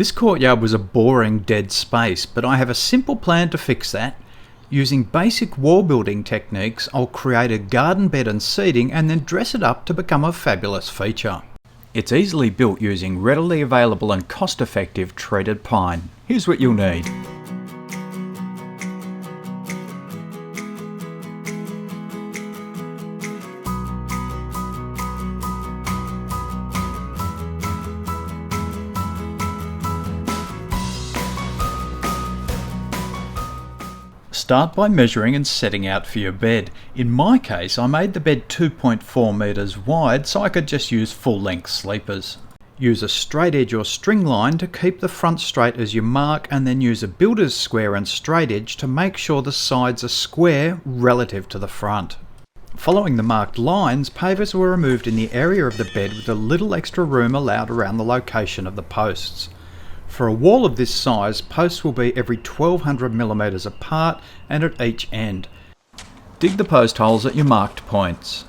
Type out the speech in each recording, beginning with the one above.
This courtyard was a boring dead space, but I have a simple plan to fix that. Using basic wall building techniques, I'll create a garden bed and seating and then dress it up to become a fabulous feature. It's easily built using readily available and cost-effective treated pine. Here's what you'll need. Start by measuring and setting out for your bed. In my case, I made the bed 2.4 metres wide so I could just use full-length sleepers. Use a straight edge or string line to keep the front straight as you mark, and then use a builder's square and straight edge to make sure the sides are square relative to the front. Following the marked lines, pavers were removed in the area of the bed with a little extra room allowed around the location of the posts. For a wall of this size, posts will be every 1200mm apart and at each end. Dig the post holes at your marked points.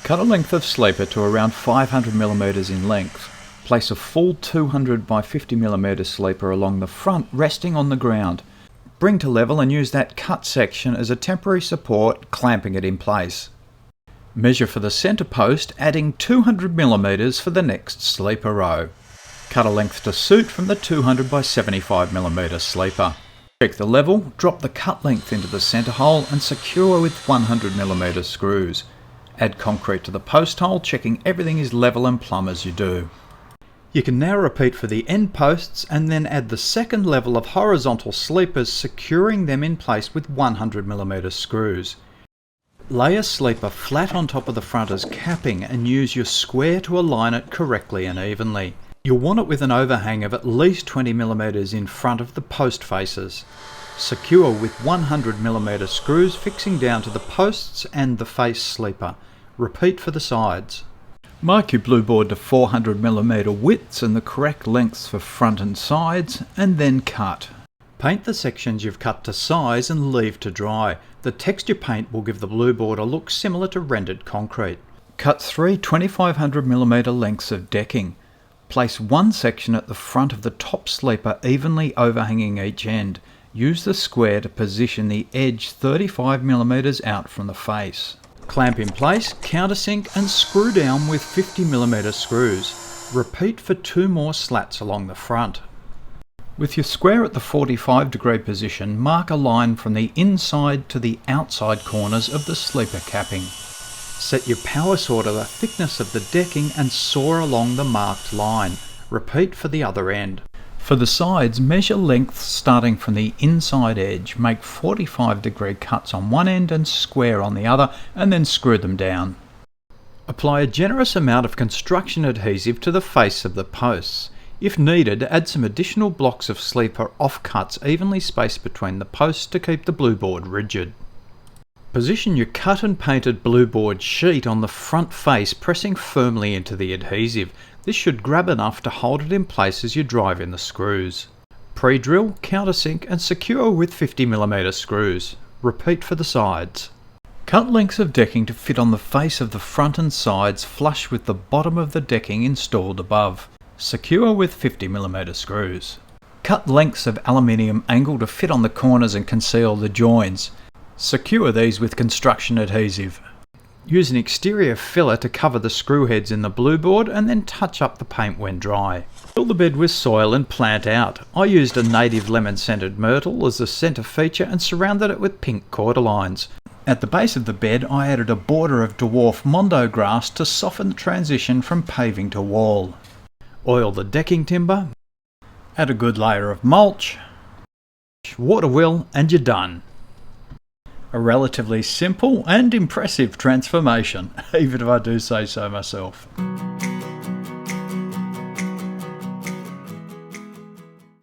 Cut a length of sleeper to around 500mm in length. Place a full 200 by 50mm sleeper along the front, resting on the ground. Bring to level and use that cut section as a temporary support, clamping it in place. Measure for the centre post, adding 200mm for the next sleeper row. Cut a length to suit from the 200 by 75mm sleeper. Check the level, drop the cut length into the centre hole and secure with 100mm screws. Add concrete to the post hole, checking everything is level and plumb as you do. You can now repeat for the end posts and then add the second level of horizontal sleepers, securing them in place with 100mm screws. Lay a sleeper flat on top of the front as capping and use your square to align it correctly and evenly. You'll want it with an overhang of at least 20mm in front of the post faces. Secure with 100mm screws fixing down to the posts and the face sleeper. Repeat for the sides. Mark your blue board to 400mm widths and the correct lengths for front and sides, and then cut. Paint the sections you've cut to size and leave to dry. The texture paint will give the blue board a look similar to rendered concrete. Cut 3 2500mm lengths of decking. Place one section at the front of the top sleeper, evenly overhanging each end. Use the square to position the edge 35mm out from the face. Clamp in place, countersink and screw down with 50mm screws. Repeat for 2 more slats along the front. With your square at the 45-degree position, mark a line from the inside to the outside corners of the sleeper capping. Set your power saw to the thickness of the decking and saw along the marked line. Repeat for the other end. For the sides, measure lengths starting from the inside edge. Make 45-degree cuts on one end and square on the other, and then screw them down. Apply a generous amount of construction adhesive to the face of the posts. If needed, add some additional blocks of sleeper offcuts evenly spaced between the posts to keep the blue board rigid. Position your cut and painted blue board sheet on the front face, pressing firmly into the adhesive. This should grab enough to hold it in place as you drive in the screws. Pre-drill, countersink and secure with 50mm screws. Repeat for the sides. Cut lengths of decking to fit on the face of the front and sides flush with the bottom of the decking installed above. Secure with 50mm screws. Cut lengths of aluminium angle to fit on the corners and conceal the joins. Secure these with construction adhesive. Use an exterior filler to cover the screw heads in the blue board and then touch up the paint when dry. Fill the bed with soil and plant out. I used a native lemon-scented myrtle as the centre feature and surrounded it with pink cordyline. At the base of the bed I added a border of dwarf mondo grass to soften the transition from paving to wall. Oil the decking timber. Add a good layer of mulch. Water wheel and you're done. A relatively simple and impressive transformation, even if I do say so myself.